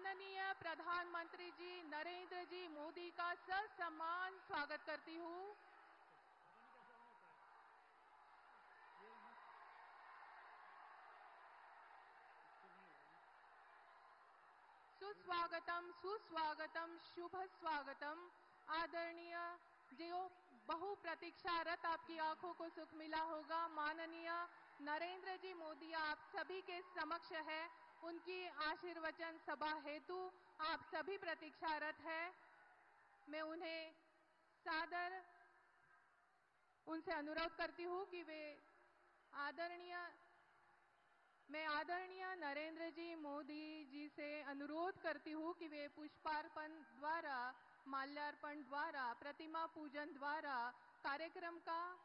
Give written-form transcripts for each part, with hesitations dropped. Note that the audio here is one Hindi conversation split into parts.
माननीय प्रधानमंत्री जी नरेंद्र जी मोदी का ससम्मान स्वागत करती हूँ। सुस्वागतम सुस्वागतम शुभ स्वागतम। आदरणीय जो बहु प्रतीक्षारत आपकी आंखों को सुख मिला होगा, माननीय नरेंद्र जी मोदी आप सभी के समक्ष है। उनकी आशीर्वचन सभा हेतु आप सभी प्रतीक्षारत हैं। मैं उनसे अनुरोध करती हूँ कि मैं आदरणीय नरेंद्र जी मोदी जी से अनुरोध करती हूँ कि वे पुष्पार्पण द्वारा, माल्यार्पण द्वारा, प्रतिमा पूजन द्वारा कार्यक्रम का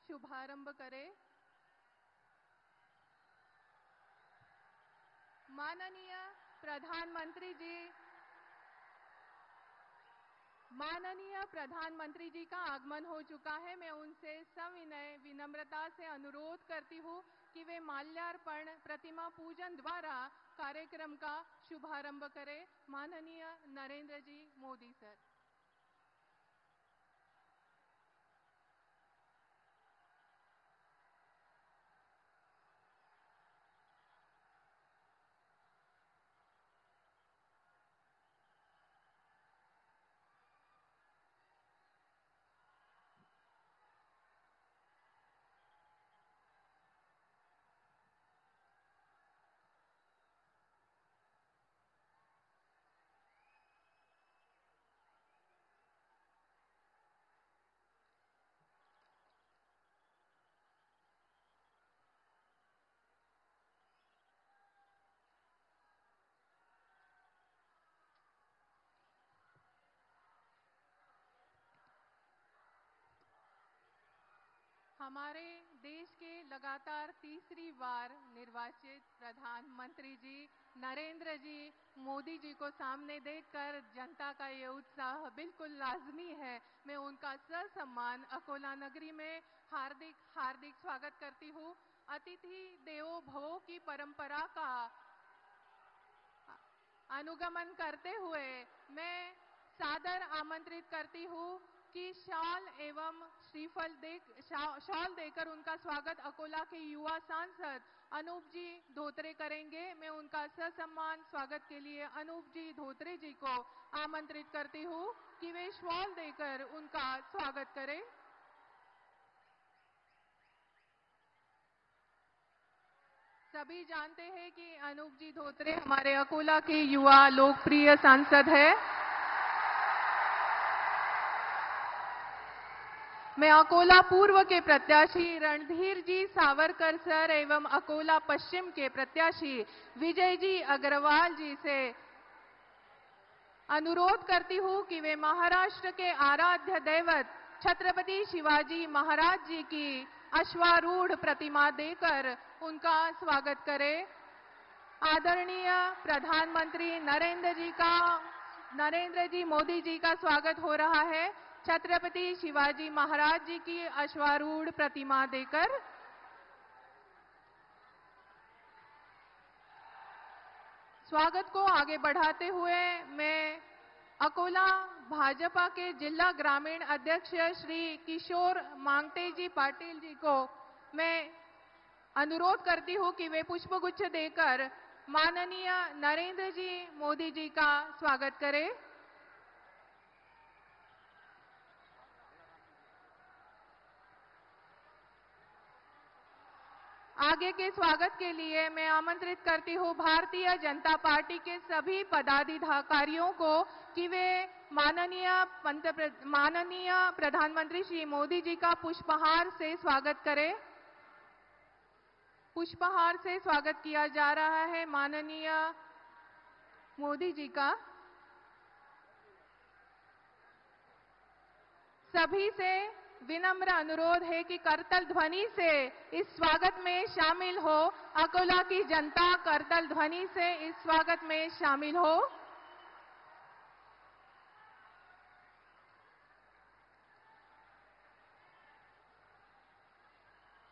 शुभारंभ करें। माननीय प्रधानमंत्री जी का आगमन हो चुका है। मैं उनसे सविनय विनम्रता से अनुरोध करती हूँ कि वे माल्यार्पण प्रतिमा पूजन द्वारा कार्यक्रम का शुभारंभ करें। माननीय नरेंद्र जी मोदी सर। हमारे देश के लगातार तीसरी बार निर्वाचित प्रधानमंत्री जी नरेंद्र जी मोदी जी को सामने देखकर जनता का ये उत्साह बिल्कुल लाजमी है। मैं उनका ससम्मान अकोला नगरी में हार्दिक हार्दिक स्वागत करती हूँ। अतिथि देवो भव की परंपरा का अनुगमन करते हुए मैं सादर आमंत्रित करती हूँ कि शॉल देकर उनका स्वागत अकोला के युवा सांसद अनूप जी धोत्रे करेंगे। मैं उनका ससम्मान स्वागत के लिए अनूप जी धोत्रे जी को आमंत्रित करती हूँ कि वे शॉल देकर उनका स्वागत करें। सभी जानते हैं कि अनूप जी धोत्रे हमारे अकोला के युवा लोकप्रिय सांसद है। मैं अकोला पूर्व के प्रत्याशी रणधीर जी सावरकर सर एवं अकोला पश्चिम के प्रत्याशी विजय जी अग्रवाल जी से अनुरोध करती हूँ कि वे महाराष्ट्र के आराध्य दैवत छत्रपति शिवाजी महाराज जी की अश्वारूढ़ प्रतिमा देकर उनका स्वागत करें। आदरणीय प्रधानमंत्री नरेंद्र जी मोदी जी का स्वागत हो रहा है छत्रपति शिवाजी महाराज जी की अश्वारूढ़ प्रतिमा देकर। स्वागत को आगे बढ़ाते हुए मैं अकोला भाजपा के जिला ग्रामीण अध्यक्ष श्री किशोर मांगटे जी पाटिल जी को मैं अनुरोध करती हूँ कि वे पुष्पगुच्छ देकर माननीय नरेंद्र जी मोदी जी का स्वागत करें। आगे के स्वागत के लिए मैं आमंत्रित करती हूँ भारतीय जनता पार्टी के सभी पदाधिकारियों को कि वे माननीय प्रधानमंत्री श्री मोदी जी का पुष्पहार से स्वागत करें। पुष्पहार से स्वागत किया जा रहा है माननीय मोदी जी का। सभी से विनम्र अनुरोध है कि करतल ध्वनि से इस स्वागत में शामिल हो। अकोला की जनता करतल ध्वनि से इस स्वागत में शामिल हो।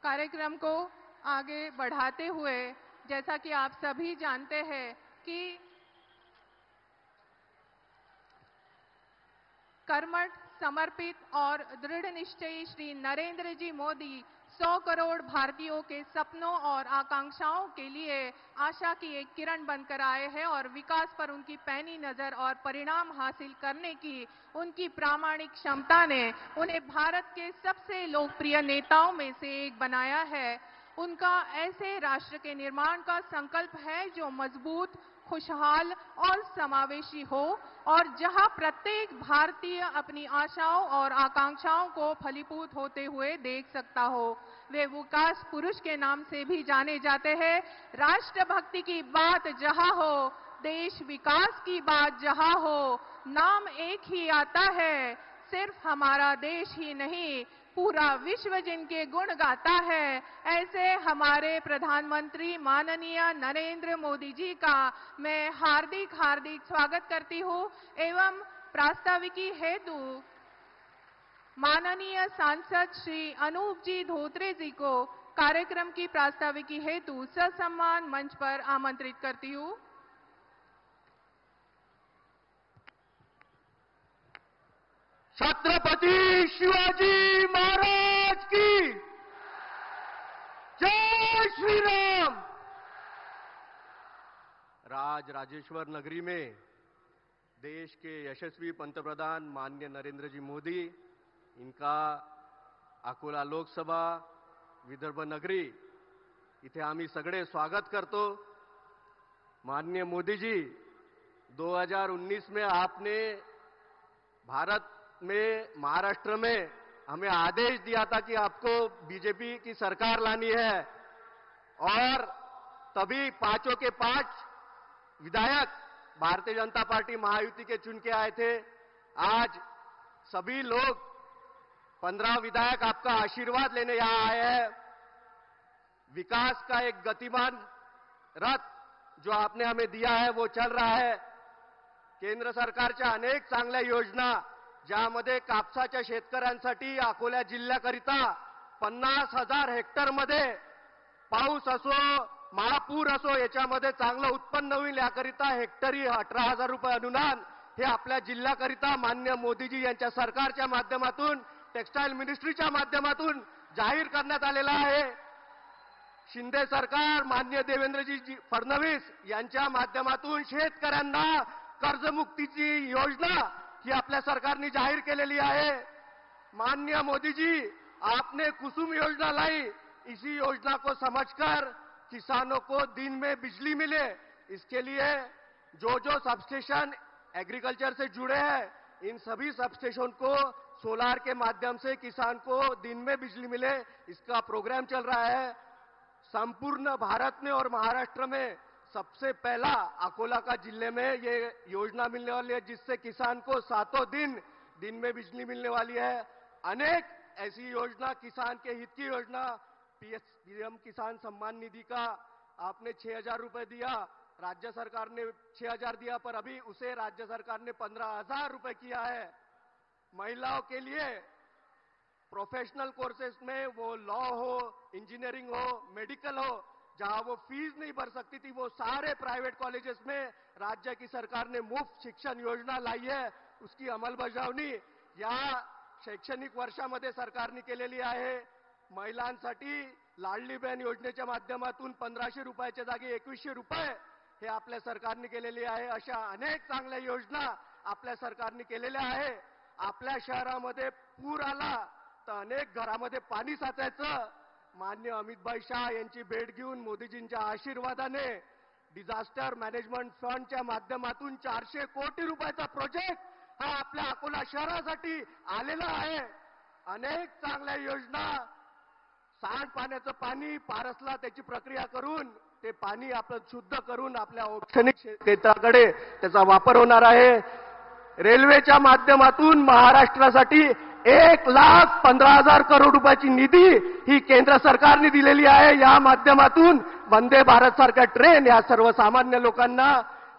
कार्यक्रम को आगे बढ़ाते हुए जैसा कि आप सभी जानते हैं कि कर्मठ, समर्पित और दृढ़ निश्चयी श्री नरेंद्र जी मोदी 100 करोड़ भारतीयों के सपनों और आकांक्षाओं के लिए आशा की एक किरण बनकर आए हैं और विकास पर उनकी पैनी नजर और परिणाम हासिल करने की उनकी प्रामाणिक क्षमता ने उन्हें भारत के सबसे लोकप्रिय नेताओं में से एक बनाया है। उनका ऐसे राष्ट्र के निर्माण का संकल्प है जो मजबूत, खुशहाल और समावेशी हो और जहां प्रत्येक भारतीय अपनी आशाओं और आकांक्षाओं को फलीभूत होते हुए देख सकता हो। वे विकास पुरुष के नाम से भी जाने जाते हैं। राष्ट्रभक्ति की बात जहां हो, देश विकास की बात जहां हो, नाम एक ही आता है, सिर्फ हमारा देश ही नहीं, पूरा विश्व जिनके गुण गाता है। ऐसे हमारे प्रधानमंत्री माननीय नरेंद्र मोदी जी का मैं हार्दिक स्वागत करती हूं एवं प्रास्ताविकी हेतु माननीय सांसद श्री अनूप जी धोत्रे जी को कार्यक्रम की प्रास्ताविकी हेतु ससम्मान मंच पर आमंत्रित करती हूं। छत्रपति शिवाजी महाराज की जय श्री राम। राजेश्वर नगरी में देश के यशस्वी पंतप्रधान माननीय नरेंद्र जी मोदी, इनका अकोला लोकसभा विदर्भ नगरी इथे आम्ही सगळे स्वागत करतो। माननीय मोदी जी, 2019 में आपने भारत में, महाराष्ट्र में हमें आदेश दिया था कि आपको बीजेपी की सरकार लानी है और तभी पांचों के पांच विधायक भारतीय जनता पार्टी महायुति के चुन के आए थे। आज सभी लोग 15 विधायक आपका आशीर्वाद लेने यहां आए हैं। विकास का एक गतिमान रथ जो आपने हमें दिया है वो चल रहा है। केंद्र सरकारच्या अनेक चांगल्या योजना, ज्यामध्ये कापसाच्या शेतकऱ्यांसाठी अकोला जिल्ह्याकरिता 50,000 हेक्टरमध्ये पाऊस असो, महापूर असो, याच्यामध्ये चांगलं उत्पन्न होईल याकरिता हेक्टरी 18,000 रुपये अनुदान हे आपल्या जिल्ह्याकरिता माननीय मोदीजी यांच्या सरकारच्या माध्यमातून, टेक्सटाईल मिनिस्ट्रीच्या माध्यमातून जाहीर करण्यात आलेला आहे। शिंदे सरकार माननीय देवेंद्रजी फडणवीस यांच्या माध्यमातून शेतकऱ्यांना कर्जमुक्तीची योजना ही आपल्या सरकारने जाहीर केलेली आहे। माननीय मोदी जी, आपने कुसुम योजना लाई, इसी योजना को समझकर किसानों को दिन में बिजली मिले, इसके लिए जो सबस्टेशन एग्रीकल्चर से जुड़े हैं, इन सभी सबस्टेशन को सोलार के माध्यम से किसान को दिन में बिजली मिले, इसका प्रोग्राम चल रहा है। संपूर्ण भारत में और महाराष्ट्र में सबसे पहला अकोला का जिले में ये योजना मिलने वाली है, जिससे किसान को 7 दिन में बिजली मिलने वाली है। अनेक ऐसी योजना, किसान के हित की योजना, पीएम किसान सम्मान निधि का आपने 6,000 रुपए दिया, राज्य सरकार ने 6,000 दिया, पर अभी उसे राज्य सरकार ने 15,000 रुपए किया है। महिलाओं के लिए प्रोफेशनल कोर्सेस में, वो लॉ हो, इंजीनियरिंग हो, मेडिकल हो, जहां वो फीस नहीं भर सकती थी, वो सारे प्राइवेट कॉलेजेस में राज्य की सरकार ने मुफ्त शिक्षण योजना लाई है। उसकी अंमलबजावणी या शैक्षणिक वर्षामध्ये सरकारने केलेली आहे। महिलांसाठी लाडली बहन योजनेच्या माध्यमातून 1,500 रुपयाच्या जागी 2,100 रुपये हे आपल्या सरकारने केलेली आहे। अशा अनेक चांगल्या योजना आपल्या सरकारने केलेल्या आहे। आपल्या शहरामध्ये पूर आला तर अनेक घरामध्ये पाणी साचायचं। माननीय अमितभाई शाह यांची भेट घेऊन मोदीजींच्या आशीर्वादाने डिझास्टर मॅनेजमेंट फंडच्या माध्यमातून 400 कोटी रुपयाचा प्रोजेक्ट हा आपल्या अकोला शहरासाठी आलेला आहे। अनेक चांगल्या योजना, सांडपाण्याचं पाणी पारसला त्याची प्रक्रिया करून ते पाणी आपण शुद्ध करून आपल्या औष्णिक क्षेत्राकडे त्याचा वापर होणार आहे। रेल्वेच्या माध्यमातून महाराष्ट्रासाठी 1,15,000 करोड रुपयाची निधी ही केंद्र सरकारने दिलेली आहे। या माध्यमातून वंदे भारत सारख्या ट्रेन या सर्वसामान्य लोकांना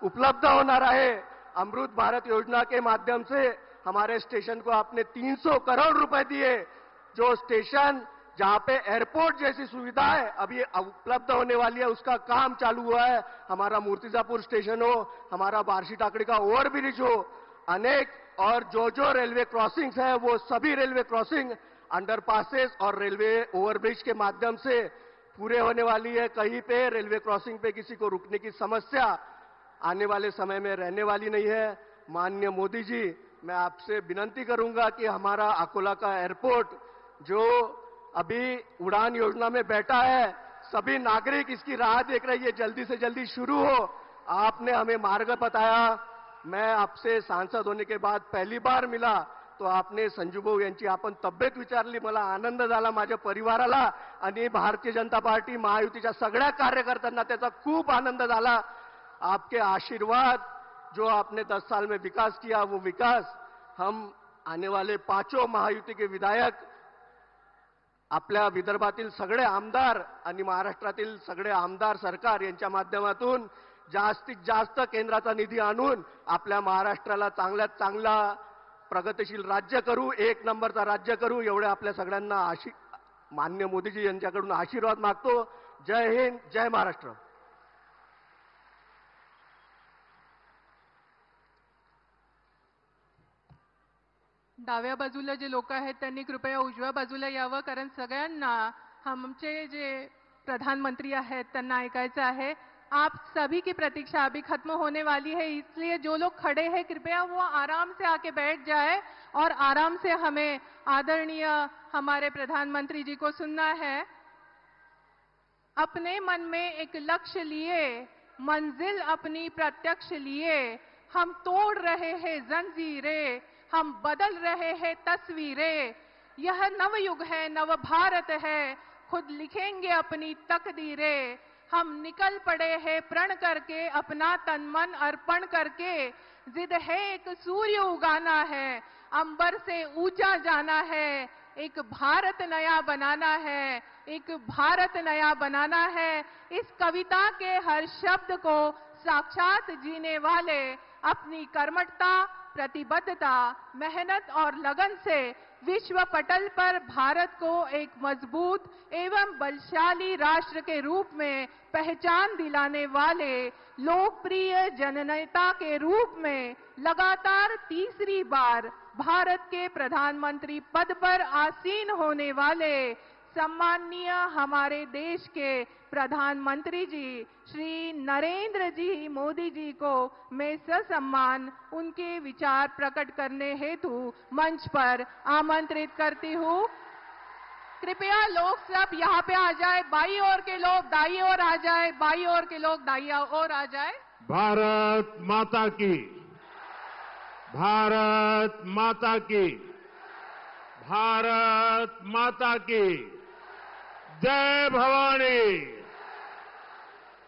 उपलब्ध होणार आहे। अमृत भारत योजना के माध्यम से हमारे स्टेशन को आपने 300 करोड़ रुपए दिए। जो स्टेशन जहां पे एयरपोर्ट जैसी सुविधाएं अभी उपलब्ध होने वाली है, उसका काम चालू हुआ है। हमारा मूर्तिजापुर स्टेशन हो, हमारा बार्शी टाकड़ी का ओवरब्रिज हो, अनेक और जो रेलवे क्रॉसिंग्स है वो सभी रेलवे क्रॉसिंग अंडरपासेस और रेलवे ओवरब्रिज के माध्यम से पूरे होने वाली है। कहीं पे रेलवे क्रॉसिंग पे किसी को रुकने की समस्या आने वाले समय में रहने वाली नहीं है। माननीय मोदी जी, मैं आपसे विनती करूंगा कि हमारा अकोला का एयरपोर्ट जो अभी उड़ान योजना में बैठा है, सभी नागरिक इसकी राह देख रही है, जल्दी से जल्दी शुरू हो। आपने हमें मार्ग बताया। मैं आपसे सांसद होने के बाद पहली बार मिला, तो आपने संजू भाऊ यांची आपण तब्येत विचारली, मला आनंद झाला, माझ्या परिवाराला आणि भारतीय जनता पार्टी महायुतीच्या सगळ्या कार्यकर्त्यांना त्याचा खूप आनंद झाला। आपके आशीर्वाद, जो आपने 10 साल में विकास किया, वो विकास हम आने वाले 5 महायुति के विधायक, आपल्या विदर्भातील सगळे आमदार आणि महाराष्ट्रातील सगळे आमदार सरकार यांच्या माध्यमातून जास्तीत जास्त केंद्राचा निधी आणून आपल्या महाराष्ट्राला चांगल्यात चांगला प्रगतिशील राज्य करू, 1 नंबरचा राज्य करू, एवढे आपल्या सगळ्यांना माननीय मोदीजी यांच्याकडून आशीर्वाद मागतो। जय हिंद, जय महाराष्ट्र। डाव्या बाजूला जे लोक आहेत त्यांनी कृपया उजव्या बाजूला यावं, कारण सगळ्यांना आमचे जे प्रधानमंत्री आहेत त्यांना ऐकायचं आहे। आप सभी की प्रतीक्षा अभी खत्म होने वाली है, इसलिए जो लोग खड़े हैं कृपया वो आराम से आके बैठ जाए और आराम से हमें आदरणीय हमारे प्रधानमंत्री जी को सुनना है। अपने मन में एक लक्ष्य लिए, मंजिल अपनी प्रत्यक्ष लिए, हम तोड़ रहे हैं जंजीरें, हम बदल रहे हैं तस्वीरें। यह नवयुग है, नव भारत है, खुद लिखेंगे अपनी तकदीरें। हम निकल पड़े हैं प्रण करके, अपना तन मन अर्पण करके। जिद है एक सूर्य उगाना है, अंबर से ऊंचा जाना है, एक भारत नया बनाना है, एक भारत नया बनाना है। इस कविता के हर शब्द को साक्षात जीने वाले अपनी कर्मठता, प्रतिबद्धता, मेहनत और लगन से विश्व पटल पर भारत को एक मजबूत एवं बलशाली राष्ट्र के रूप में पहचान दिलाने वाले लोकप्रिय जननेता के रूप में लगातार तीसरी बार भारत के प्रधानमंत्री पद पर आसीन होने वाले सम्माननीय हमारे देश के प्रधानमंत्री जी श्री नरेंद्र जी मोदी जी को मैं ससम्मान उनके विचार प्रकट करने हेतु मंच पर आमंत्रित करती हूँ। कृपया लोग सब यहाँ पे आ जाए, बाई ओर के लोग दाई ओर आ जाए, बाई ओर के लोग दाई ओर आ जाए। भारत माता की, भारत माता की, भारत माता की जय भवानी,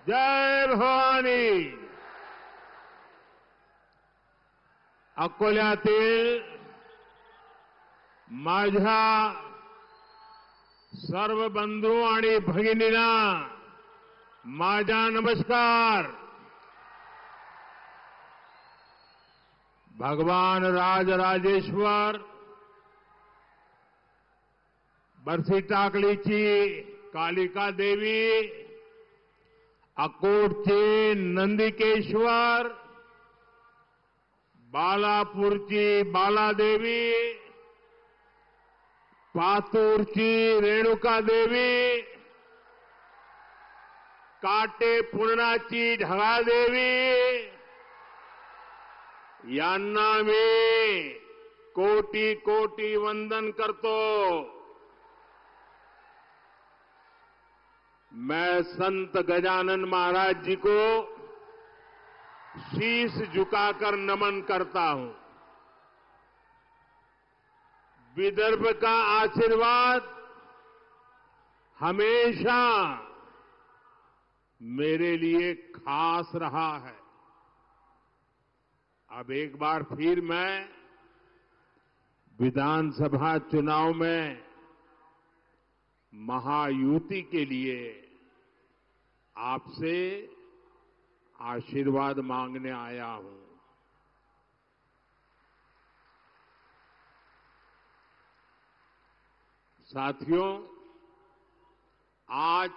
जय भवानी। अकोल्यातील माझ्या सर्व बंधू आणि भगिनींना माझा नमस्कार। भगवान राजराजेश्वर बरसी टाकलीची कालिका देवी, अकोटचे नंदिकेश्वर, बालापूरची बालादेवी, पातूरची रेणुका देवी, काटे पूर्णाची ढगादेवी यांना मी कोटी कोटी वंदन करतो। मैं संत गजानन महाराज जी को शीश झुकाकर नमन करता हूं। विदर्भ का आशीर्वाद हमेशा मेरे लिए खास रहा है। अब एक बार फिर मैं विधानसभा चुनाव में महायुति के लिए आपसे आशीर्वाद मांगने आया हूं। साथियों, आज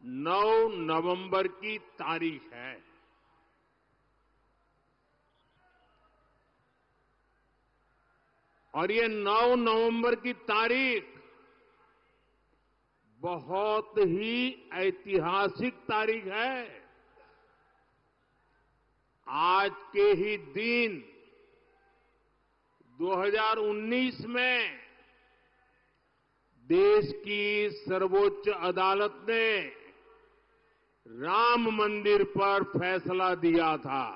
9 नवंबर की तारीख है। और ये 9 नवंबर की तारीख बहुत ही ऐतिहासिक तारीख है। आज के ही दिन 2019 में देश की सर्वोच्च अदालत ने राम मंदिर पर फैसला दिया था।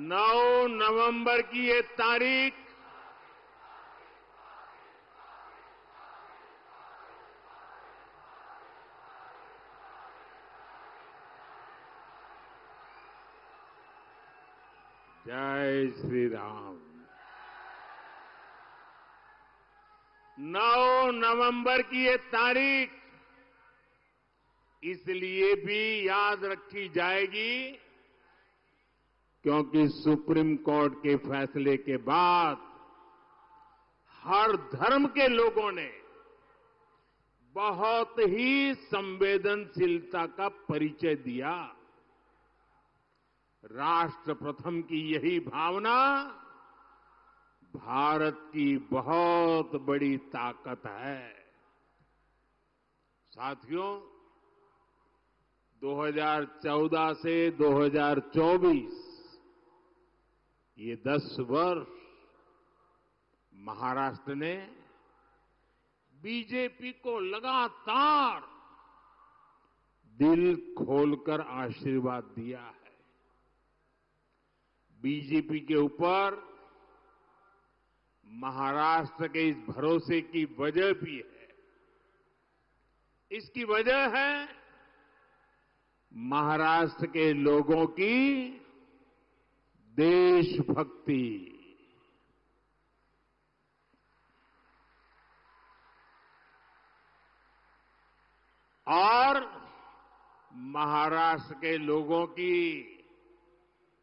नौ नवंबर की ये तारीख जय श्री राम। 9 नवंबर की ये तारीख इसलिए भी याद रखी जाएगी क्योंकि सुप्रीम कोर्ट के फैसले के बाद हर धर्म के लोगों ने बहुत ही संवेदनशीलता का परिचय दिया। राष्ट्र प्रथम की यही भावना भारत की बहुत बड़ी ताकत है। साथियों, 2014 से 2024 ये 10 वर्ष महाराष्ट्र ने बीजेपी को लगातार दिल खोलकर आशीर्वाद दिया है। बीजेपी के ऊपर महाराष्ट्र के इस भरोसे की वजह भी है। इसकी वजह है महाराष्ट्र के लोगों की देशभक्ति। और महाराष्ट्र के लोगों की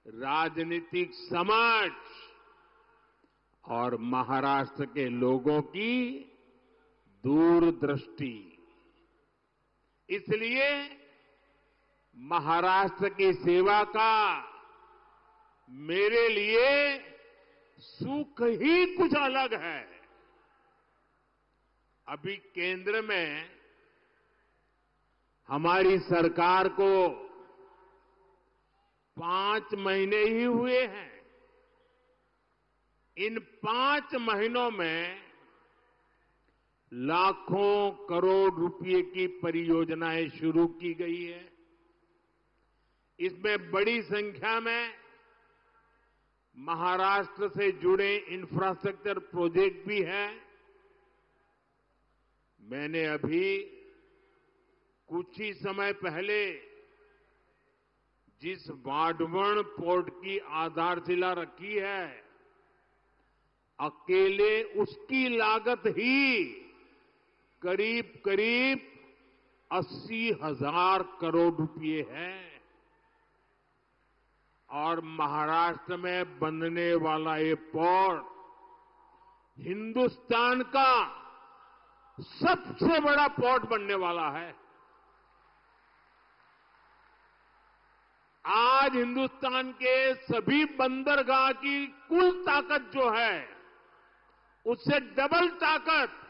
राजनीतिक समझ और महाराष्ट्र के लोगों की दूरदृष्टि। इसलिए महाराष्ट्र की सेवा का मेरे लिए सुख ही कुछ अलग है। अभी केंद्र में हमारी सरकार को 5 महीने ही हुए हैं। इन 5 महीनों में लाखों करोड़ रुपए की परियोजनाएं शुरू की गई है। इसमें बड़ी संख्या में महाराष्ट्र से जुड़े इंफ्रास्ट्रक्चर प्रोजेक्ट भी हैं। मैंने अभी कुछ ही समय पहले जिस वाढवण पोर्ट की आधारशिला रखी है, अकेले उसकी लागत ही करीब करीब 80,000 करोड़ रुपए है। और महाराष्ट्र में बनने वाला ये पोर्ट हिंदुस्तान का सबसे बड़ा पोर्ट बनने वाला है। आज हिंदुस्तान के सभी बंदरगाह की कुल ताकत जो है, उससे डबल ताकत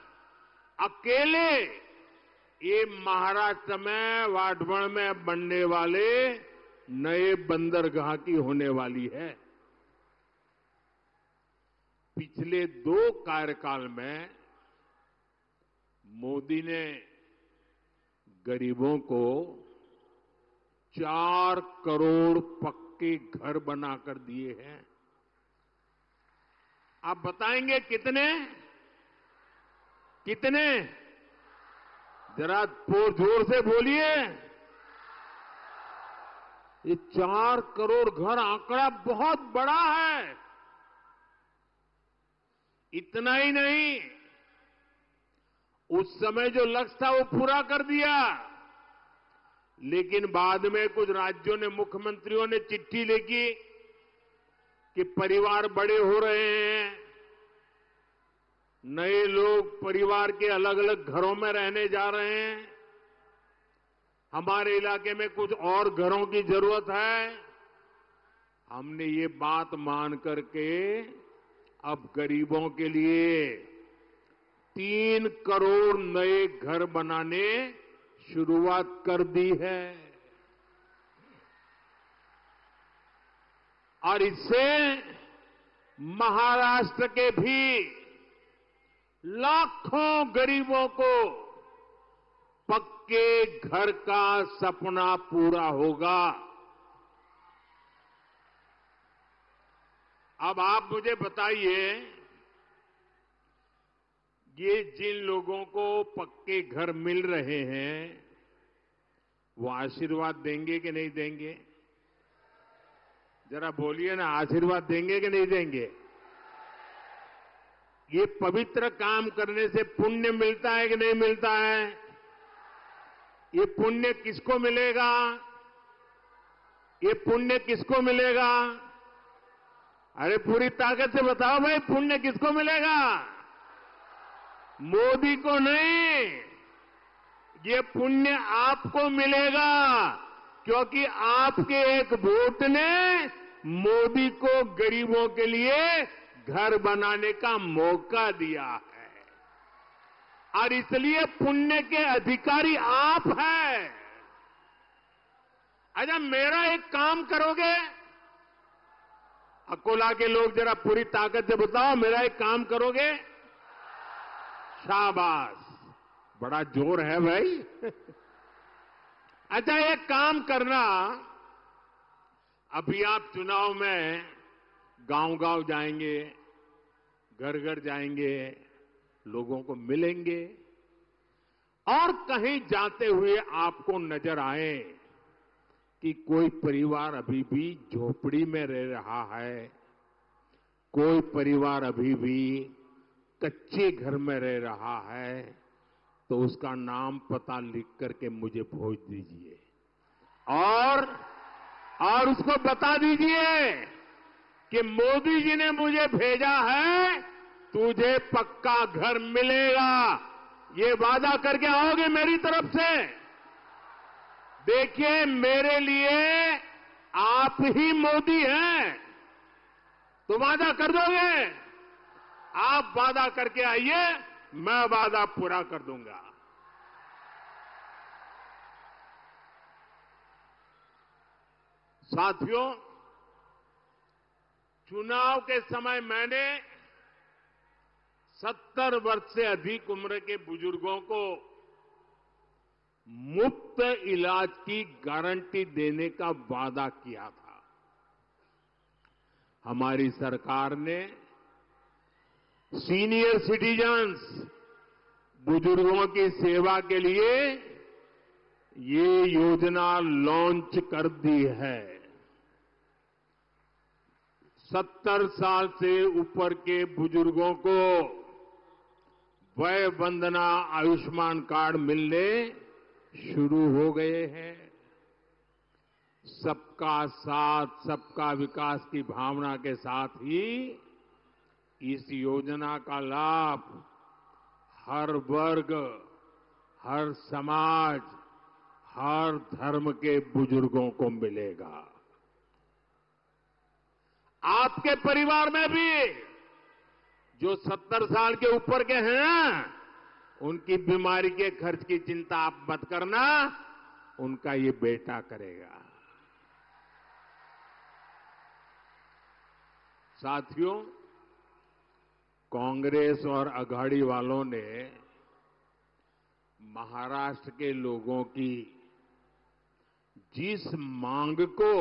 अकेले ये महाराष्ट्र में वाढवण में बनने वाले नए बंदरगाह की होने वाली है। पिछले 2 कार्यकाल में मोदी ने गरीबों को 4 करोड़ पक्के घर बनाकर दिए हैं। आप बताएंगे कितने? कितने? जरा जोर से बोलिए। ये 4 करोड़ घर आंकड़ा बहुत बड़ा है। इतना ही नहीं, उस समय जो लक्ष्य था वो पूरा कर दिया, लेकिन बाद में कुछ राज्यों ने, मुख्यमंत्रियों ने चिट्ठी लिखी कि परिवार बड़े हो रहे हैं, नए लोग परिवार के अलग अलग घरों में रहने जा रहे हैं। हमारे इलाके में कुछ और घरों की जरूरत है। हमने ये बात मान करके अब गरीबों के लिए 3 करोड़ नए घर बनाने शुरुआत कर दी है और इससे महाराष्ट्र के भी लाखों गरीबों को पक्के घर का सपना पूरा होगा। अब आप मुझे बताइए, ये जिन लोगों को पक्के घर मिल रहे हैं वो आशीर्वाद देंगे कि नहीं देंगे? जरा बोलिए ना, आशीर्वाद देंगे कि नहीं देंगे? ये पवित्र काम करने से पुण्य मिलता है कि नहीं मिलता है? ये पुण्य किसको मिलेगा? ये पुण्य किसको मिलेगा? अरे पूरी ताकत से बताओ भाई, पुण्य किसको मिलेगा? मोदी को नहीं, ये पुण्य आपको मिलेगा, क्योंकि आपके एक वोट ने मोदी को गरीबों के लिए घर बनाने का मौका दिया है और इसलिए पुण्य के अधिकारी आप हैं। अच्छा, मेरा एक काम करोगे? अकोला के लोग जरा पूरी ताकत से बताओ, मेरा एक काम करोगे? शाबाश, बड़ा जोर है भाई। अच्छा, एक काम करना, अभी आप चुनाव में गांव-गांव जाएंगे, घर-घर जाएंगे, लोगों को मिलेंगे और कहीं जाते हुए आपको नजर आए कि कोई परिवार अभी भी झोपड़ी में रह रहा है, कोई परिवार अभी भी कच्चे घर में रह रहा है, तो उसका नाम पता लिख करके मुझे भेज दीजिए और उसको बता दीजिए कि मोदी जी ने मुझे भेजा है, तुझे पक्का घर मिलेगा। ये वादा करके आओगे मेरी तरफ से? देखिए, मेरे लिए आप ही मोदी हैं, तो वादा कर दोगे? आप वादा करके आइए, मैं वादा पूरा कर दूंगा। साथियों, चुनाव के समय मैंने 70 वर्ष से अधिक उम्र के बुजुर्गों को मुफ्त इलाज की गारंटी देने का वादा किया था। हमारी सरकार ने सीनियर सिटीजन्स, बुजुर्गों की सेवा के लिए ये योजना लॉन्च कर दी है। 70 साल से ऊपर के बुजुर्गों को वय वंदना आयुष्मान कार्ड मिलने शुरू हो गए हैं। सबका साथ, सबका विकास की भावना के साथ ही इस योजना का लाभ हर वर्ग, हर समाज, हर धर्म के बुजुर्गों को मिलेगा। आपके परिवार में भी जो 70 साल के ऊपर के हैं, उनकी बीमारी के खर्च की चिंता आप मत करना, उनका ये बेटा करेगा। साथियों, कांग्रेस और अघाड़ी वालों ने महाराष्ट्र के लोगों की जिस मांग को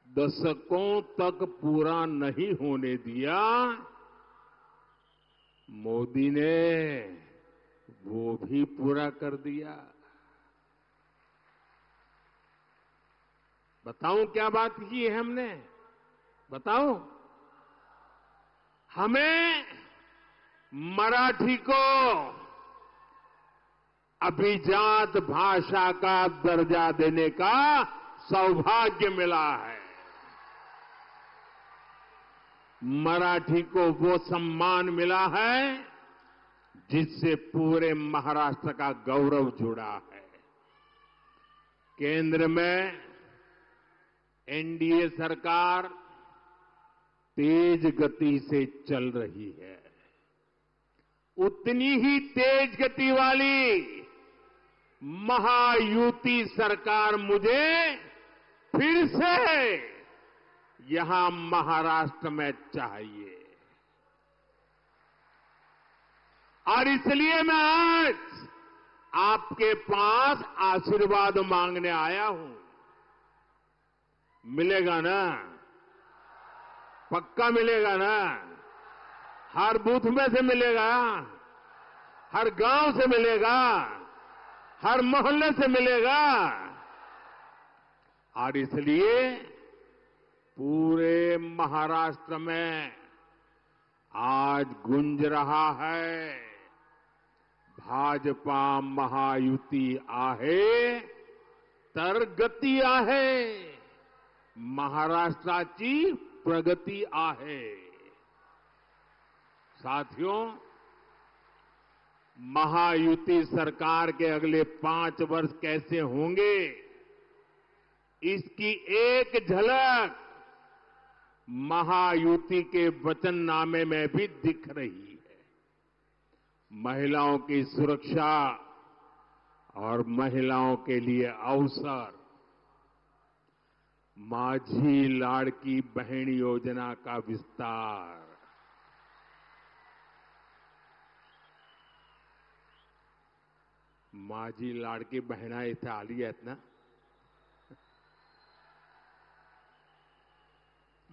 दशकों तक पूरा नहीं होने दिया, मोदी ने वो भी पूरा कर दिया। बताऊं क्या बात की है हमने? बताऊं? हमें मराठी को अभिजात भाषा का दर्जा देने का सौभाग्य मिला है। मराठी को वो सम्मान मिला है जिससे पूरे महाराष्ट्र का गौरव जुड़ा है। केंद्र में एनडीए सरकार तेज गति से चल रही है। उतनी ही तेज गति वाली महायुति सरकार मुझे फिर से यहां महाराष्ट्र में चाहिए। और इसलिए मैं आज आपके पास आशीर्वाद मांगने आया हूं। मिलेगा ना? पक्का मिलेगा ना? हर बूथ में से मिलेगा, हर गांव से मिलेगा, हर मोहल्ले से मिलेगा। और इसलिए पूरे महाराष्ट्र में आज गूंज रहा है, भाजपा महायुति आहे तर गती आहे, महाराष्ट्राची प्रगती आहे। साथियों, महायुति सरकार के अगले 5 वर्ष कैसे होंगे, इसकी एक झलक महायुति के वचननामे में भी दिख रही है। महिलाओं की सुरक्षा और महिलाओं के लिए अवसर, माझी लाड़की बहन योजना का विस्तार, माझी लाड़की बहना इथे आली आहेत ना?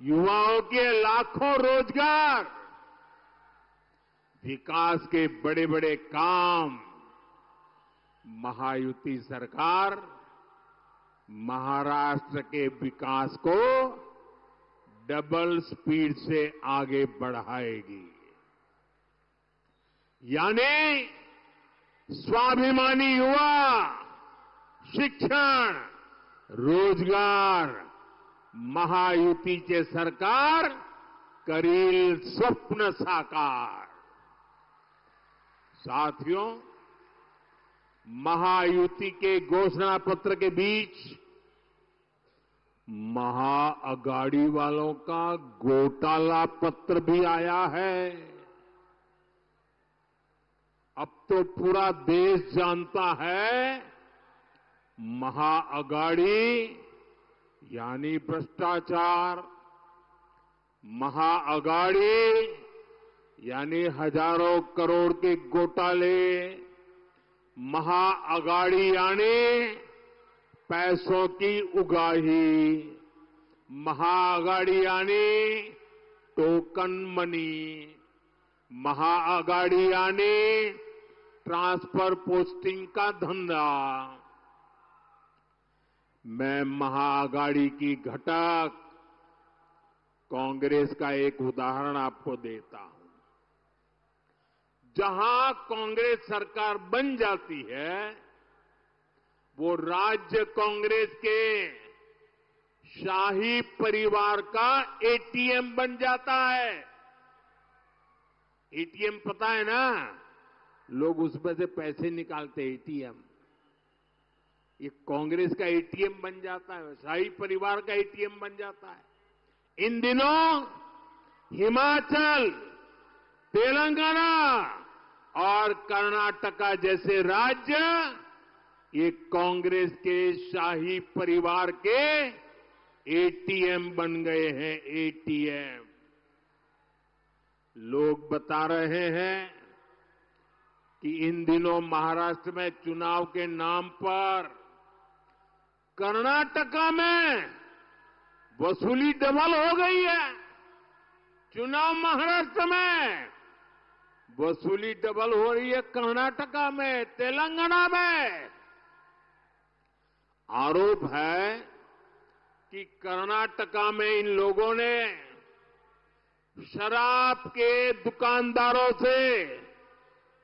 युवाओं के लाखों रोजगार, विकास के बड़े बड़े काम, महायुति सरकार महाराष्ट्र के विकास को डबल स्पीड से आगे बढ़ाएगी। यानी स्वाभिमानी युवा, शिक्षण, रोजगार, महायुतीचे सरकार करील स्वप्न साकार। साथियों, महायुति के घोषणा पत्र के बीच महाअगाड़ी वालों का घोटाला पत्र भी आया है। अब तो पूरा देश जानता है, महाअगाड़ी यानी भ्रष्टाचार, महाअगाड़ी यानी हजारों करोड़ के घोटाले, महाअगाड़ी यानी पैसों की उगाही, महाअगाड़ी यानी टोकन मनी, महाअगाड़ी यानी ट्रांसफर पोस्टिंग का धंधा। मैं महाअगाड़ी की घटक कांग्रेस का एक उदाहरण आपको देता हूं। जहां कांग्रेस सरकार बन जाती है, वो राज्य कांग्रेस के शाही परिवार का एटीएम बन जाता है। एटीएम पता है ना? लोग उसमें से पैसे निकालते हैं, एटीएम। ये कांग्रेस का एटीएम बन जाता है, शाही परिवार का एटीएम बन जाता है। इन दिनों हिमाचल, तेलंगाना और कर्नाटका जैसे राज्य ये कांग्रेस के शाही परिवार के एटीएम बन गए हैं, एटीएम। लोग बता रहे हैं कि इन दिनों महाराष्ट्र में चुनाव के नाम पर कर्नाटका में वसूली डबल हो गई है। चुनाव महाराष्ट्र में, वसूली डबल हो रही है कर्नाटका में, तेलंगाना में। आरोप है कि कर्नाटका में इन लोगों ने शराब के दुकानदारों से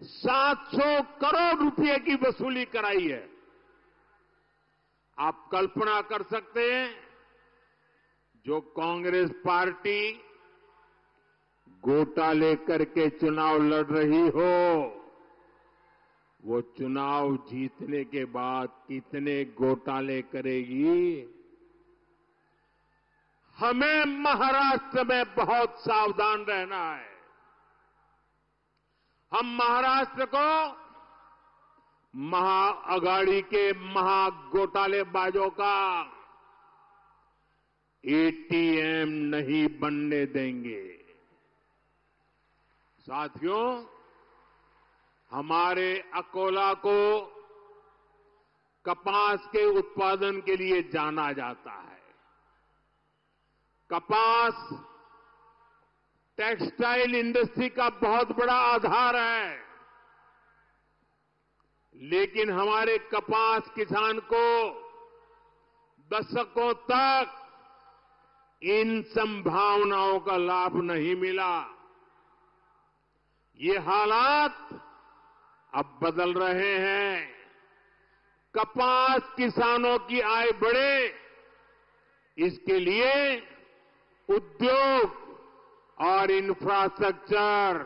700 करोड़ रुपए की वसूली कराई है। आप कल्पना कर सकते हैं, जो कांग्रेस पार्टी घोटाले करके चुनाव लड़ रही हो, वो चुनाव जीतने के बाद कितने घोटाले करेगी। हमें महाराष्ट्र में बहुत सावधान रहना है। हम महाराष्ट्र को महाअघाड़ी के महाघोटालेबाजों का एटीएम नहीं बनने देंगे। साथियों, हमारे अकोला को कपास के उत्पादन के लिए जाना जाता है। कपास टेक्सटाइल इंडस्ट्री का बहुत बड़ा आधार है, लेकिन हमारे कपास किसान को दशकों तक इन संभावनाओं का लाभ नहीं मिला। ये हालात अब बदल रहे हैं। कपास किसानों की आय बढ़े, इसके लिए उद्योग और इंफ्रास्ट्रक्चर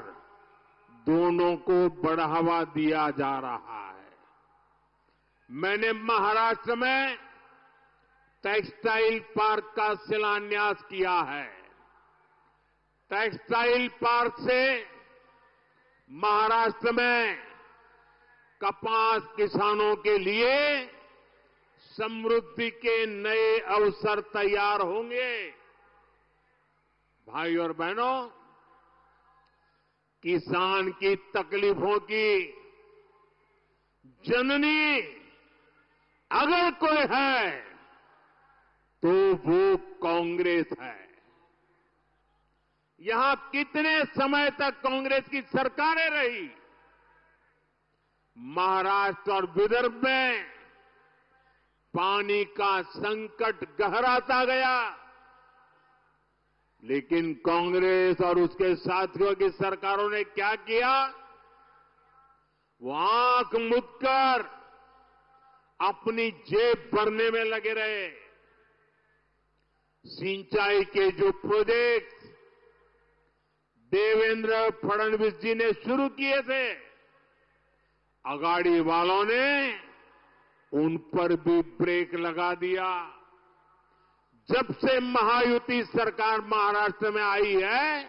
दोनों को बढ़ावा दिया जा रहा है। मैंने महाराष्ट्र में टेक्सटाइल पार्क का शिलान्यास किया है। टेक्सटाइल पार्क से महाराष्ट्र में कपास किसानों के लिए समृद्धि के नए अवसर तैयार होंगे। भाई और बहनों, किसान की तकलीफों की जननी अगर कोई है तो वो कांग्रेस है। यहां कितने समय तक कांग्रेस की सरकारें रही। महाराष्ट्र और विदर्भ में पानी का संकट गहराता गया, लेकिन कांग्रेस और उसके साथियों की सरकारों ने क्या किया? वो आंख मूंदकर अपनी जेब भरने में लगे रहे। सिंचाई के जो प्रोजेक्ट देवेंद्र फडणवीस जी ने शुरू किए थे, अघाड़ी वालों ने उन पर भी ब्रेक लगा दिया। जब से महायुति सरकार महाराष्ट्र में आई है,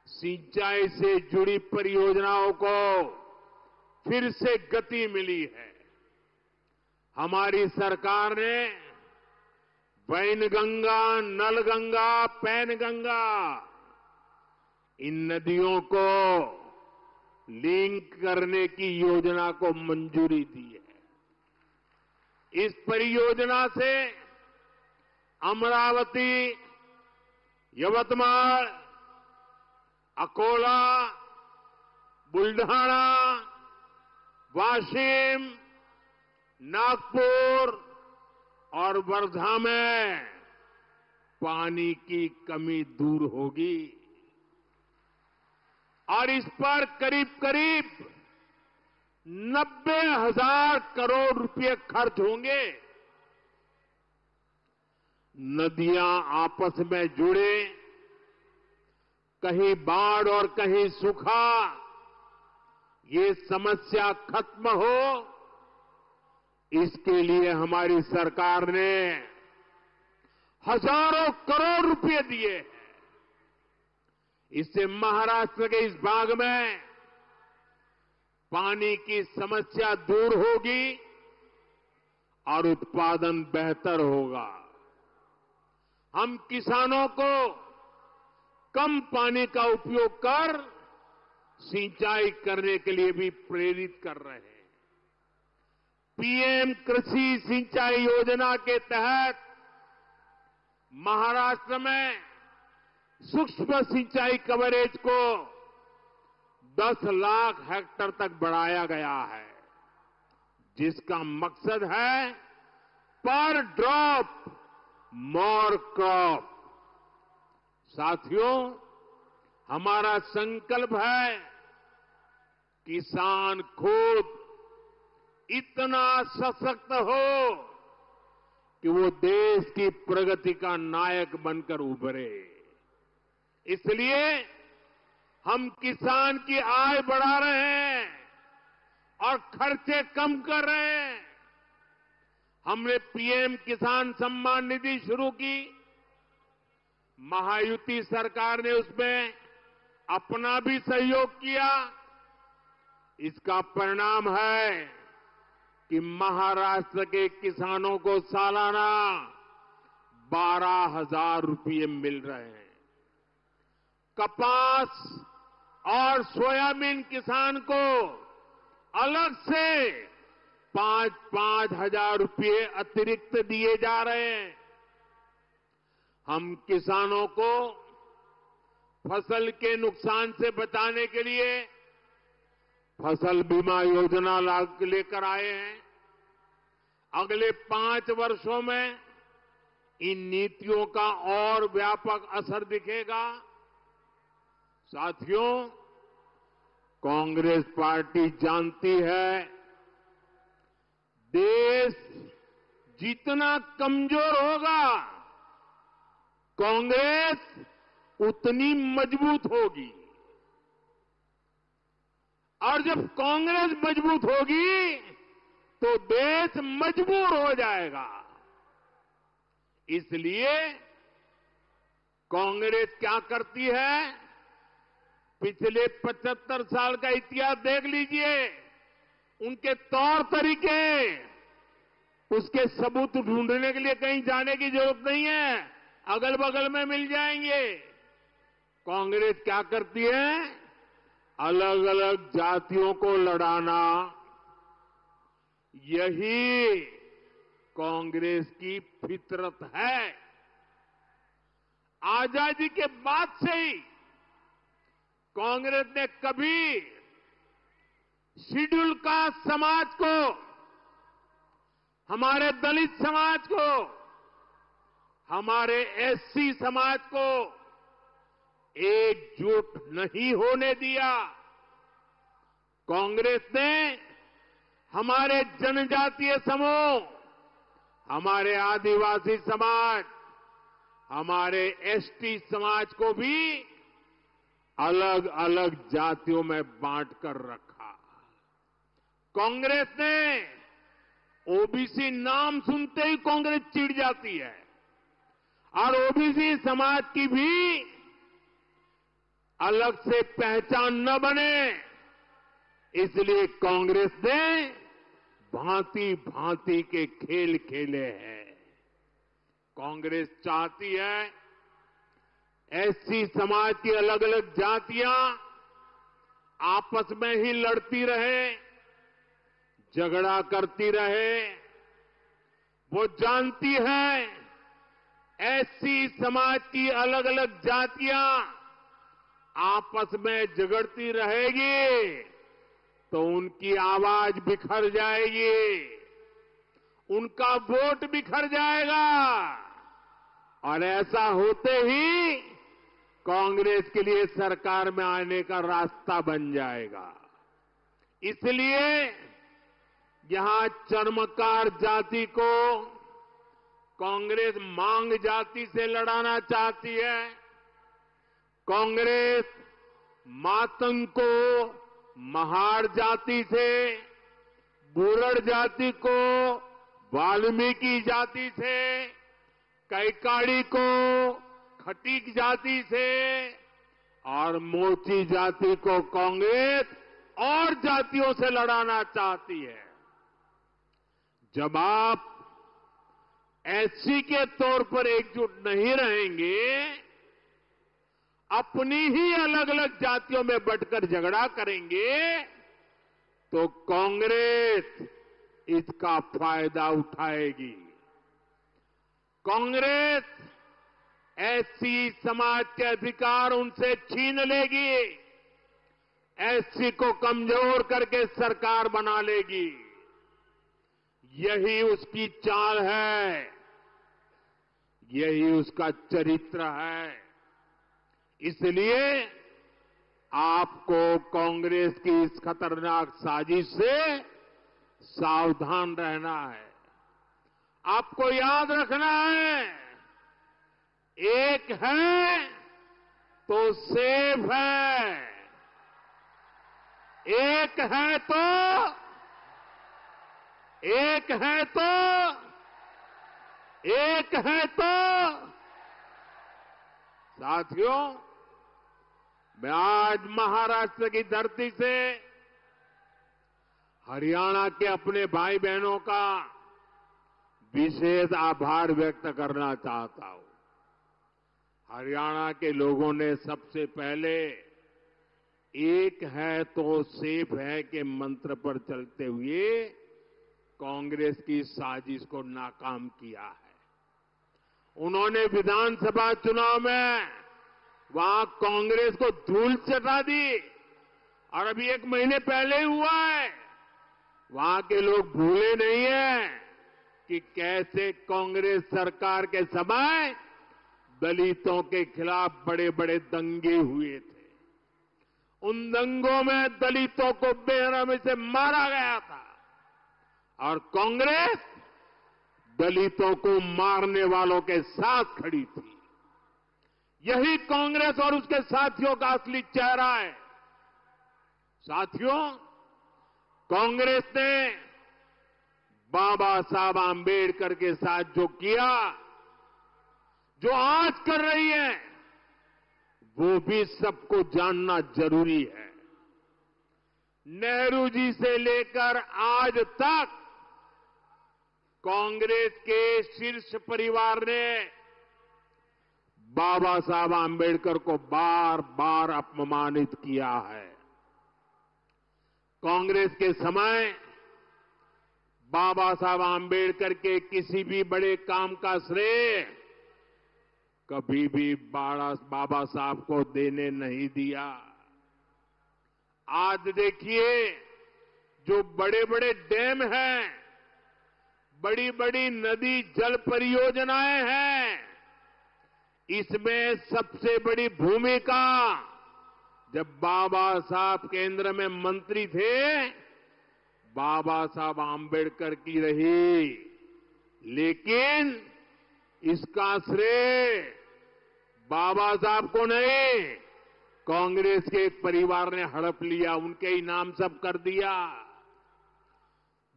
सिंचाई से जुड़ी परियोजनाओं को फिर से गति मिली है। हमारी सरकार ने वैनगंगा, नलगंगा, पैनगंगा इन नदियों को लिंक करने की योजना को मंजूरी दी है। इस परियोजना से अमरावती, यवतमाळ, अकोला, बुल्ढाणा, वाशिम, नागपुर और वर्धा में पानी की कमी दूर होगी और इस पर करीब करीब 90,000 करोड़ रुपए खर्च होंगे। नदियां आपस में जुड़े, कहीं बाढ़ और कहीं सूखा, ये समस्या खत्म हो, इसके लिए हमारी सरकार ने हजारों करोड़ रुपए दिए हैं। इससे महाराष्ट्र के इस भाग में पानी की समस्या दूर होगी और उत्पादन बेहतर होगा। हम किसानों को कम पानी का उपयोग कर सिंचाई करने के लिए भी प्रेरित कर रहे हैं। पीएम कृषि सिंचाई योजना के तहत महाराष्ट्र में सूक्ष्म सिंचाई कवरेज को 10 लाख हेक्टेयर तक बढ़ाया गया है, जिसका मकसद है पर ड्रॉप मोर क्रॉप। साथियों, हमारा संकल्प है किसान खुद इतना सशक्त हो कि वो देश की प्रगति का नायक बनकर उभरे। इसलिए हम किसान की आय बढ़ा रहे हैं और खर्चे कम कर रहे हैं। हमने पीएम किसान सम्मान निधि शुरू की। महायुति सरकार ने उसमें अपना भी सहयोग किया। इसका परिणाम है कि महाराष्ट्र के किसानों को सालाना 12,000 रुपये मिल रहे हैं। कपास और सोयाबीन किसान को अलग से 5-5 हजार रुपये अतिरिक्त दिए जा रहे हैं। हम किसानों को फसल के नुकसान से बचाने के लिए फसल बीमा योजना लेकर आए हैं। अगले 5 वर्षों में इन नीतियों का और व्यापक असर दिखेगा। साथियों, कांग्रेस पार्टी जानती है देश जितना कमजोर होगा, कांग्रेस उतनी मजबूत होगी। और जब कांग्रेस मजबूत होगी तो देश मजबूर हो जाएगा। इसलिए कांग्रेस क्या करती है, पिछले 75 साल का इतिहास देख लीजिए। उनके तौर तरीके, उसके सबूत ढूंढने के लिए कहीं जाने की जरूरत नहीं है, अगल बगल में मिल जाएंगे। कांग्रेस क्या करती है, अलग अलग जातियों को लड़ाना, यही कांग्रेस की फितरत है। आजादी के बाद से ही कांग्रेस ने कभी शेड्यूल कास्ट समाज को, हमारे दलित समाज को, हमारे एससी समाज को एकजुट नहीं होने दिया। कांग्रेस ने हमारे जनजातीय समूह, हमारे आदिवासी समाज, हमारे एसटी समाज को भी अलग अलग जातियों में बांट कर रखा। कांग्रेस ने ओबीसी नाम सुनते ही कांग्रेस चिढ़ जाती है और ओबीसी समाज की भी अलग से पहचान न बने, इसलिए कांग्रेस ने भांति भांति के खेल खेले हैं। कांग्रेस चाहती है एससी समाज की अलग अलग जातियां आपस में ही लड़ती रहे, झगड़ा करती रहे। वो जानती है एससी समाज की अलग अलग जातियां आपस में झगड़ती रहेगी तो उनकी आवाज बिखर जाएगी, उनका वोट बिखर जाएगा और ऐसा होते ही कांग्रेस के लिए सरकार में आने का रास्ता बन जाएगा। इसलिए यहां चर्मकार जाति को कांग्रेस मांग जाति से लड़ाना चाहती है। कांग्रेस मातंग को महार जाति से, बुरड़ जाति को वाल्मीकि जाति से, कैकाड़ी को खटीक जाति से और मोची जाति को कांग्रेस और जातियों से लड़ाना चाहती है। जब आप एससी के तौर पर एकजुट नहीं रहेंगे, अपनी ही अलग अलग जातियों में बंटकर झगड़ा करेंगे, तो कांग्रेस इसका फायदा उठाएगी। कांग्रेस एससी समाज के अधिकार उनसे छीन लेगी, एससी को कमजोर करके सरकार बना लेगी। यही उसकी चाल है, यही उसका चरित्र है। इसलिए आपको कांग्रेस की इस खतरनाक साजिश से सावधान रहना है। आपको याद रखना है, एक है तो सेफ है, एक है तो एक है तो एक है तो साथियों, मैं आज महाराष्ट्र की धरती से हरियाणा के अपने भाई बहनों का विशेष आभार व्यक्त करना चाहता हूं। हरियाणा के लोगों ने सबसे पहले एक है तो सेफ है के मंत्र पर चलते हुए कांग्रेस की साजिश को नाकाम किया है। उन्होंने विधानसभा चुनाव में वहां कांग्रेस को धूल चटा दी और अभी 1 महीने पहले ही हुआ है। वहां के लोग भूले नहीं हैं कि कैसे कांग्रेस सरकार के समय दलितों के खिलाफ बड़े बड़े दंगे हुए थे। उन दंगों में दलितों को बेरहमी से मारा गया था और कांग्रेस दलितों को मारने वालों के साथ खड़ी थी। यही कांग्रेस और उसके साथियों का असली चेहरा है। साथियों, कांग्रेस ने बाबा साहब आंबेडकर के साथ जो किया, जो आज कर रही है, वो भी सबको जानना जरूरी है। नेहरू जी से लेकर आज तक कांग्रेस के शीर्ष परिवार ने बाबा साहब आंबेडकर को बार बार अपमानित किया है। कांग्रेस के समय बाबा साहब आंबेडकर के किसी भी बड़े काम का श्रेय कभी भी बाबा साहब को देने नहीं दिया। आज देखिए, जो बड़े बड़े डैम हैं, बड़ी बड़ी नदी जल परियोजनाएं हैं, इसमें सबसे बड़ी भूमिका जब बाबा साहब केंद्र में मंत्री थे, बाबा साहब आंबेडकर की रही। लेकिन इसका श्रेय बाबा साहब को नहीं, कांग्रेस के एक परिवार ने हड़प लिया, उनके ही नाम सब कर दिया।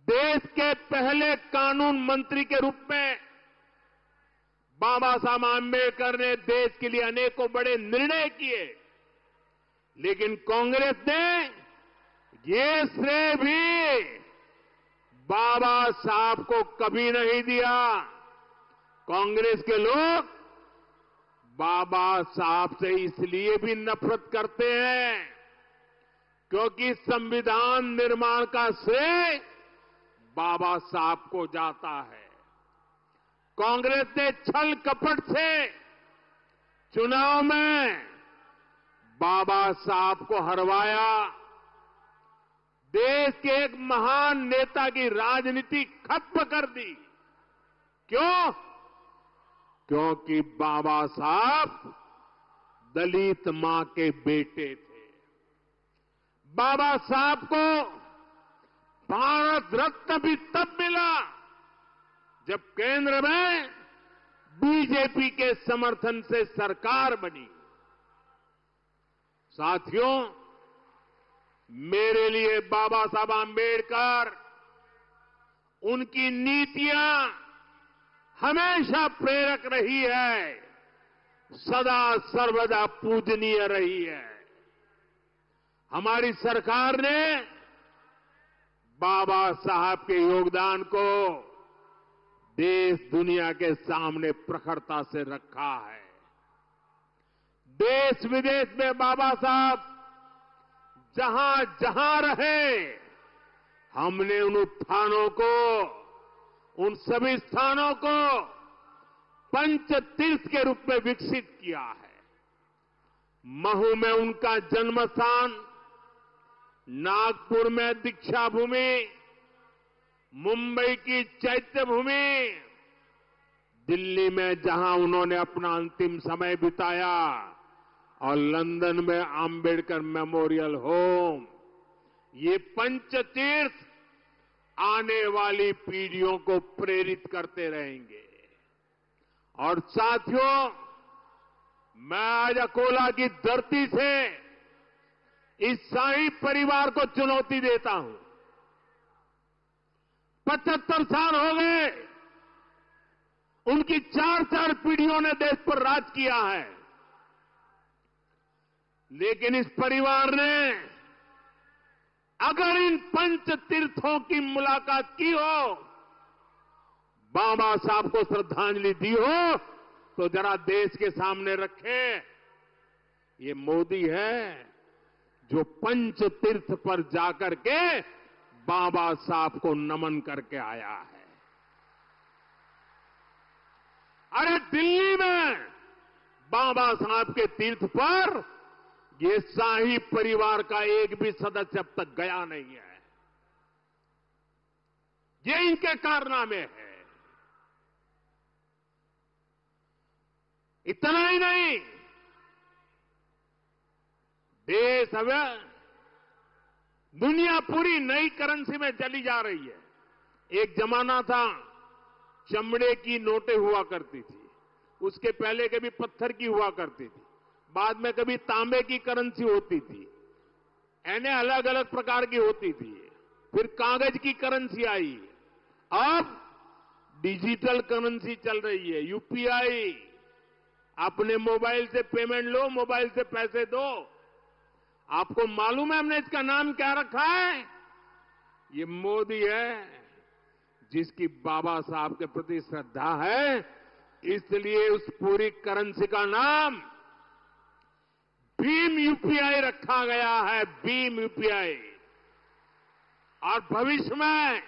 देश के पहले कानून मंत्री के रूप में बाबा साहब आंबेडकर ने देश के लिए अनेकों बड़े निर्णय किए, लेकिन कांग्रेस ने ये श्रेय भी बाबा साहब को कभी नहीं दिया। कांग्रेस के लोग बाबा साहब से इसलिए भी नफरत करते हैं क्योंकि संविधान निर्माण का श्रेय बाबा साहब को जाता है। कांग्रेस ने छल कपट से चुनाव में बाबा साहब को हरवाया। देश के एक महान नेता की राजनीति खत्म कर दी। क्यों? क्योंकि बाबा साहब दलित मां के बेटे थे। बाबा साहब को भारत रत्न भी तब मिला जब केंद्र में बीजेपी के समर्थन से सरकार बनी। साथियों, मेरे लिए बाबा साहब आंबेडकर, उनकी नीतियां हमेशा प्रेरक रही है, सदा सर्वदा पूजनीय रही है। हमारी सरकार ने बाबा साहब के योगदान को देश दुनिया के सामने प्रखरता से रखा है। देश विदेश में बाबा साहब जहां जहां रहे, हमने उन उत्थानों को, उन सभी स्थानों को पंच तीर्थ के रूप में विकसित किया है। महू में उनका जन्म स्थान, नागपुर में दीक्षा भूमि, मुंबई की चैत्य भूमि, दिल्ली में जहां उन्होंने अपना अंतिम समय बिताया, और लंदन में आंबेडकर मेमोरियल होम, ये पंचतीर्थ आने वाली पीढ़ियों को प्रेरित करते रहेंगे। और साथियों, मैं आज अकोला की धरती से इस शाही परिवार को चुनौती देता हूं। 75 साल हो गए, उनकी 4-4 पीढ़ियों ने देश पर राज किया है, लेकिन इस परिवार ने अगर इन पंच तीर्थों की मुलाकात की हो, बाबा साहब को श्रद्धांजलि दी हो, तो जरा देश के सामने रखे, ये मोदी है जो पंच तीर्थ पर जाकर के बाबा साहब को नमन करके आया है। अरे दिल्ली में बाबा साहब के तीर्थ पर ये शाही परिवार का एक भी सदस्य अब तक गया नहीं है। ये इनके कारनामे है। इतना ही नहीं, देश अब दुनिया पूरी नई करेंसी में चली जा रही है। एक जमाना था चमड़े की नोटें हुआ करती थी, उसके पहले कभी पत्थर की हुआ करती थी, बाद में कभी तांबे की करेंसी होती थी, यानी अलग अलग प्रकार की होती थी। फिर कागज की करेंसी आई, अब डिजिटल करेंसी चल रही है, यूपीआई। अपने मोबाइल से पेमेंट लो, मोबाइल से पैसे दो। आपको मालूम है हमने इसका नाम क्या रखा है? ये मोदी है, जिसकी बाबा साहब के प्रति श्रद्धा है, इसलिए उस पूरी करेंसी का नाम भीम यूपीआई रखा गया है, भीम यूपीआई। और भविष्य में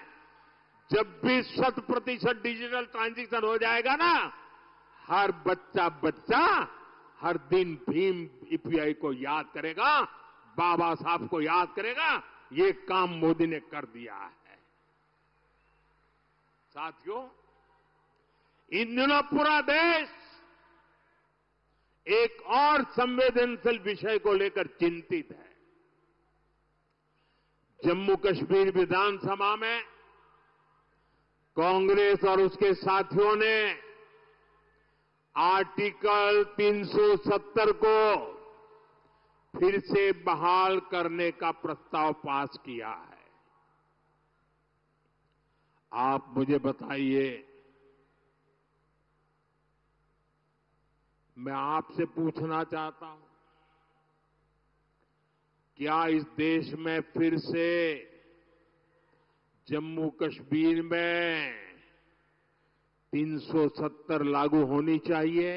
जब भी 100% डिजिटल ट्रांजैक्शन हो जाएगा ना, हर बच्चा हर दिन भीम यूपीआई को याद करेगा, बाबा साहब को याद करेगा। ये काम मोदी ने कर दिया है। साथियों, इन दिनों पूरा देश एक और संवेदनशील विषय को लेकर चिंतित है। जम्मू कश्मीर विधानसभा में कांग्रेस और उसके साथियों ने आर्टिकल 370 को फिर से बहाल करने का प्रस्ताव पास किया है। आप मुझे बताइए, मैं आपसे पूछना चाहता हूं, क्या इस देश में फिर से जम्मू कश्मीर में 370 लागू होनी चाहिए?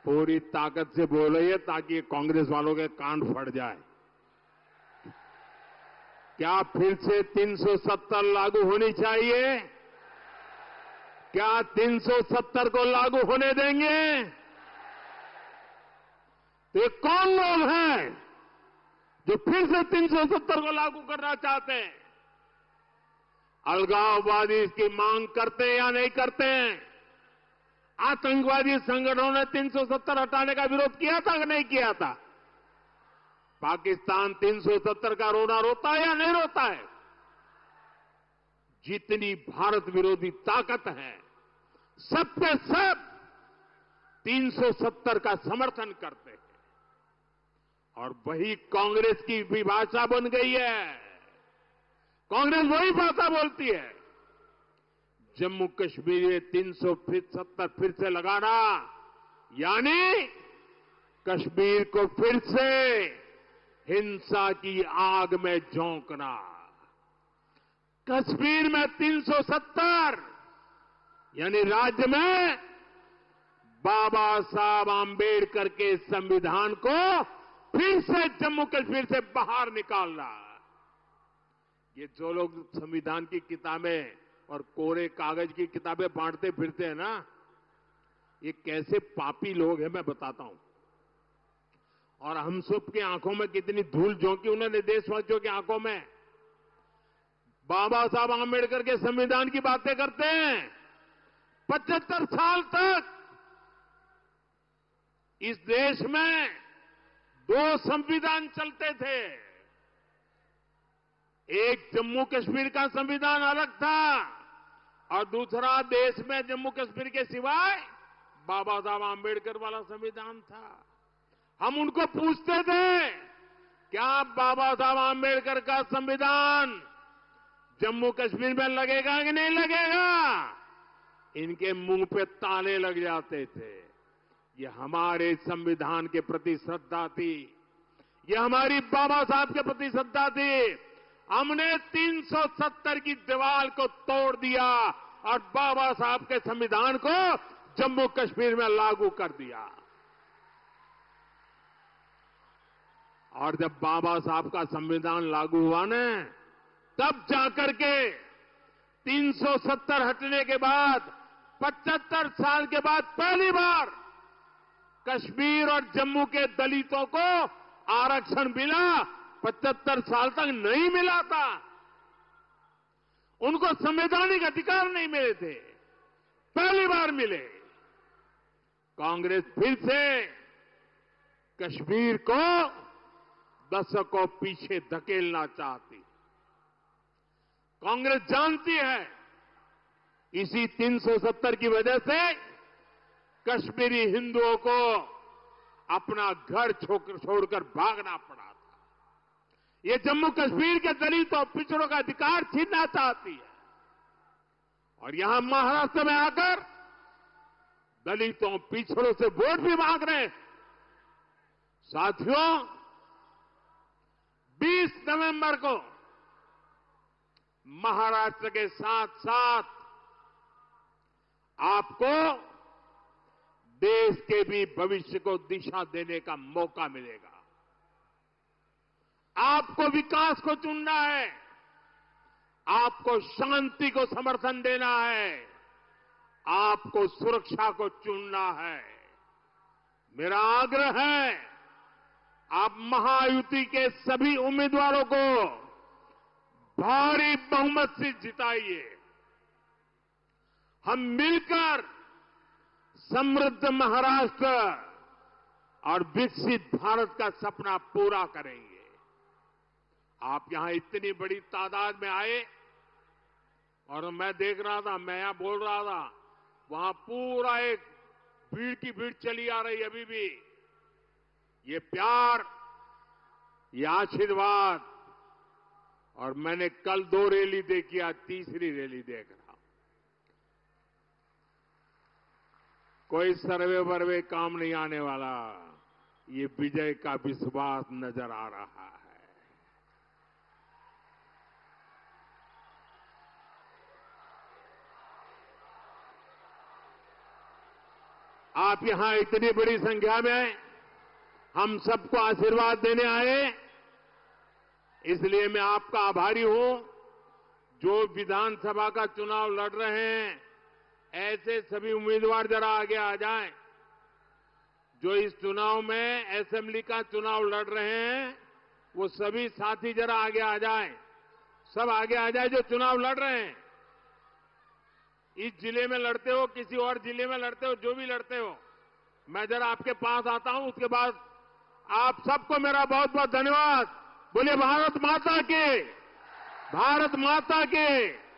पूरी ताकत से बोलिए ताकि कांग्रेस वालों के कान फट जाए। क्या फिर से 370 लागू होनी चाहिए? क्या 370 को लागू होने देंगे? तो ये कौन लोग हैं जो फिर से 370 को लागू करना चाहते हैं? अलगाववादी इसकी मांग करते हैं या नहीं करते हैं? आतंकवादी संगठनों ने 370 हटाने का विरोध किया था कि नहीं किया था? पाकिस्तान 370 का रोना रोता है या नहीं रोता है? जितनी भारत विरोधी ताकत है, सब के सब 370 का समर्थन करते हैं। और वही कांग्रेस की विभाषा बन गई है। कांग्रेस वही भाषा बोलती है। जम्मू कश्मीर में 370 फिर से लगाना यानी कश्मीर को फिर से हिंसा की आग में झोंकना। कश्मीर में 370 यानी राज्य में बाबा साहब आंबेडकर के संविधान को फिर से जम्मू कश्मीर से बाहर निकालना। ये जो लोग संविधान की किताबें और कोरे कागज की किताबें बांटते फिरते हैं ना, ये कैसे पापी लोग हैं मैं बताता हूं। और हम सब की आंखों में कितनी धूल झोंकी उन्होंने देशवासियों की आंखों में। बाबा साहब आंबेडकर के संविधान की बातें करते हैं। 75 साल तक इस देश में 2 संविधान चलते थे। एक जम्मू कश्मीर का संविधान अलग था और दूसरा देश में जम्मू कश्मीर के सिवाय बाबा साहब आंबेडकर वाला संविधान था। हम उनको पूछते थे, क्या बाबा साहब आंबेडकर का संविधान जम्मू कश्मीर में लगेगा कि नहीं लगेगा? इनके मुंह पे ताले लग जाते थे। ये हमारे संविधान के प्रति श्रद्धा थी, ये हमारी बाबा साहब के प्रति श्रद्धा थी। हमने 370 की दीवार को तोड़ दिया और बाबा साहब के संविधान को जम्मू कश्मीर में लागू कर दिया। और जब बाबा साहब का संविधान लागू हुआ न, तब जाकर के 370 हटने के बाद 75 साल के बाद पहली बार कश्मीर और जम्मू के दलितों को आरक्षण मिला। 75 साल तक नहीं मिला था, उनको संवैधानिक अधिकार नहीं मिले थे, पहली बार मिले। कांग्रेस फिर से कश्मीर को दशकों पीछे धकेलना चाहती। कांग्रेस जानती है इसी 370 की वजह से कश्मीरी हिंदुओं को अपना घर छोड़कर भागना पड़ा था। ये जम्मू कश्मीर के दलितों पिछड़ों का अधिकार छीनना चाहती है और यहां महाराष्ट्र में आकर दलितों पिछड़ों से वोट भी मांग रहे हैं। साथियों, 20 नवंबर को महाराष्ट्र के साथ साथ आपको देश के भी भविष्य को दिशा देने का मौका मिलेगा। आपको विकास को चुनना है, आपको शांति को समर्थन देना है, आपको सुरक्षा को चुनना है। मेरा आग्रह है, आप महायुति के सभी उम्मीदवारों को भारी बहुमत से जिताइए। हम मिलकर समृद्ध महाराष्ट्र और विकसित भारत का सपना पूरा करेंगे। आप यहां इतनी बड़ी तादाद में आए और मैं देख रहा था, मैं यहां बोल रहा था, वहां पूरा एक भीड़ की भीड़ चली आ रही अभी भी। ये प्यार, ये आशीर्वाद, और मैंने कल 2 रैली देखी, आज तीसरी रैली देख रहा हूं। कोई सर्वे वर्वे काम नहीं आने वाला, ये विजय का विश्वास नजर आ रहा है। आप यहां इतनी बड़ी संख्या में हम सबको आशीर्वाद देने आए, इसलिए मैं आपका आभारी हूं। जो विधानसभा का चुनाव लड़ रहे हैं, ऐसे सभी उम्मीदवार जरा आगे आ जाएं। जो इस चुनाव में असेंबली का चुनाव लड़ रहे हैं, वो सभी साथी जरा आगे आ जाएं। सब आगे आ जाए जो चुनाव लड़ रहे हैं। इस जिले में लड़ते हो, किसी और जिले में लड़ते हो, जो भी लड़ते हो, मैं जरा आपके पास आता हूं। उसके बाद आप सबको मेरा बहुत बहुत धन्यवाद। बोलिए भारत माता की, भारत माता की।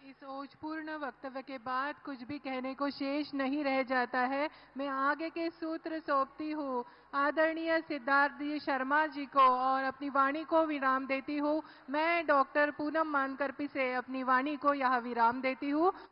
इस ओजपूर्ण वक्तव्य के बाद कुछ भी कहने को शेष नहीं रह जाता है। मैं आगे के सूत्र सौंपती हूँ आदरणीय सिद्धार्थ जी शर्मा जी को और अपनी वाणी को विराम देती हूँ। मैं डॉक्टर पूनम मानकरपी से अपनी वाणी को यहाँ विराम देती हूँ।